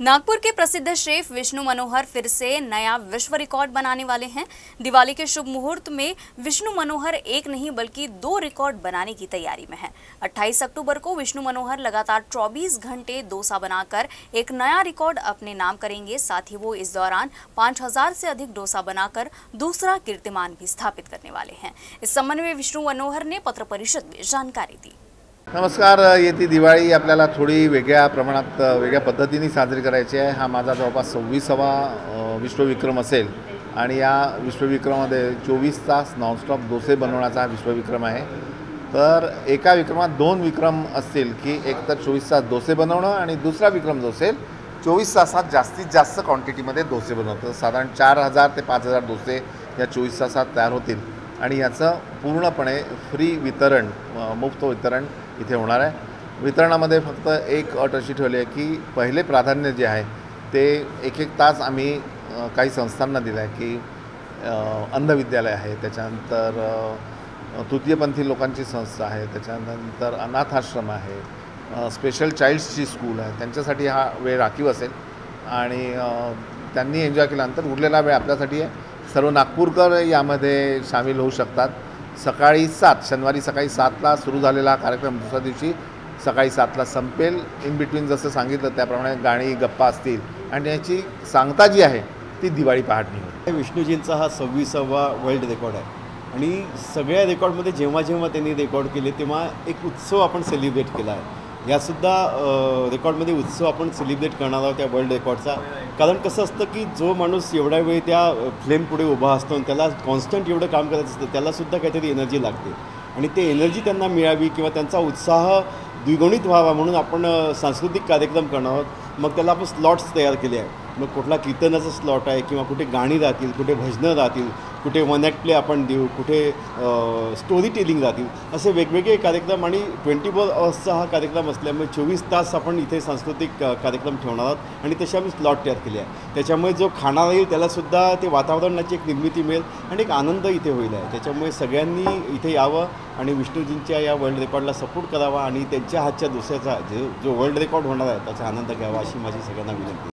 नागपुर के प्रसिद्ध शेफ विष्णु मनोहर फिर से नया विश्व रिकॉर्ड बनाने वाले हैं। दिवाली के शुभ मुहूर्त में विष्णु मनोहर एक नहीं बल्कि 2 रिकॉर्ड बनाने की तैयारी में हैं। 28 अक्टूबर को विष्णु मनोहर लगातार 24 घंटे डोसा बनाकर एक नया रिकॉर्ड अपने नाम करेंगे। साथ ही वो इस दौरान 5000 से अधिक डोसा बनाकर दूसरा कीर्तिमान भी स्थापित करने वाले हैं। इस संबंध में विष्णु मनोहर ने पत्र परिषद में जानकारी दी। नमस्कार, येती दिवाळी आपल्याला थोडी वेगळ्या प्रमाणात वेगळ्या पद्धतीने साजरी करायची आहे। हा माझा जवळपास 26वा विश्वविक्रम असेल आणि या विश्वविक्रमामध्ये 24 तास नॉनस्टॉप डोसे बनवण्याचा विश्वविक्रम आहे। तर एका विक्रमात 2 विक्रम असतील की एक तर 24 तास डोसे बनवणं आणि दुसरा विक्रम जो असेल 24 तासात जास्तीत जास्त क्वांटिटीमध्ये डोसे बनवतं। साधारण 4000 ते 5000 डोसे या 24 तासात तयार होतील आणि याचं पूर्णपणे फ्री वितरण, मुफ्त वितरण इथे होणार आहे। वितरणामध्ये फक्त एक अट अशी ठेवली आहे की पहिले प्राधान्य जे आहे ते एक तास आम्ही काही संस्थांना दिलं आहे की अंधविद्यालय आहे, त्याच्यानंतर तृतीयपंथी लोकांची संस्था आहे, त्याच्यानंतर अनाथ आश्रम आहे, स्पेशल चाइल्ड्सची स्कूल आहे, त्यांच्यासाठी हा वेळ राखीव असेल आणि त्यांनी एन्जॉय केल्यानंतर उरलेला वेळ आपल्यासाठी आहे। सर्व नागपूरकर यामध्ये सामील होऊ शकतात। सकाळी 7 शनिवारी सकाळी 7ला सुरू झालेला कार्यक्रम दुसऱ्या दिवशी सकाळी 7ला संपेल। इन बिटवीन जसं सांगितलं त्याप्रमाणे गाणी गप्पा असतील आणि याची सांगता जी आहे ती दिवाळी पहाटणी होईल। विष्णुजींचा हा 26वा वर्ल्ड रेकॉर्ड आहे आणि सगळ्या रेकॉर्डमध्ये जेव्हा त्यांनी रेकॉर्ड केले तेव्हा एक उत्सव आपण सेलिब्रेट केला आहे। यासुद्धा रेकॉर्डमध्ये उत्सव आपण सेलिब्रेट करणार आहोत त्या वर्ल्ड रेकॉर्डचा। कारण कसं असतं की जो माणूस एवढ्या वेळ त्या फ्लेम पुढे उभा असतो आणि त्याला कॉन्स्टंट एवढं काम करायचं असतं त्यालासुद्धा काहीतरी एनर्जी लागते आणि ते एनर्जी त्यांना मिळावी किंवा त्यांचा उत्साह द्विगुणित व्हावा म्हणून आपण सांस्कृतिक कार्यक्रम करणार आहोत। मग त्याला आपण स्लॉट्स तयार केले आहे। मग कुठला कीर्तनाचा स्लॉट आहे किंवा कुठे गाणी राहतील, कुठे भजनं राहतील, कुठे वन ॲक्ट प्ले आपण देऊ, कुठे स्टोरी टेलिंग राहतील, असे वेगवेगळे कार्यक्रम आणि 24 अवर्सचा हा कार्यक्रम असल्यामुळे 24 तास आपण इथे सांस्कृतिक कार्यक्रम ठेवणार आहोत आणि तसे आम्ही स्लॉट तयार केले आहे। त्याच्यामुळे जो खाणार येईल त्यालासुद्धा ते वातावरणाची एक निर्मिती मिळेल आणि एक आनंद इथे होईल आहे। त्याच्यामुळे सगळ्यांनी इथे यावं आणि विष्णुजींच्या या वर्ल्ड रेकॉर्डला सपोर्ट करावा आणि त्यांच्या हातच्या दुसऱ्याचा जो वर्ल्ड रेकॉर्ड होणार आहे त्याचा आनंद घ्यावा अशी माझी सगळ्यांना विनंती आहे।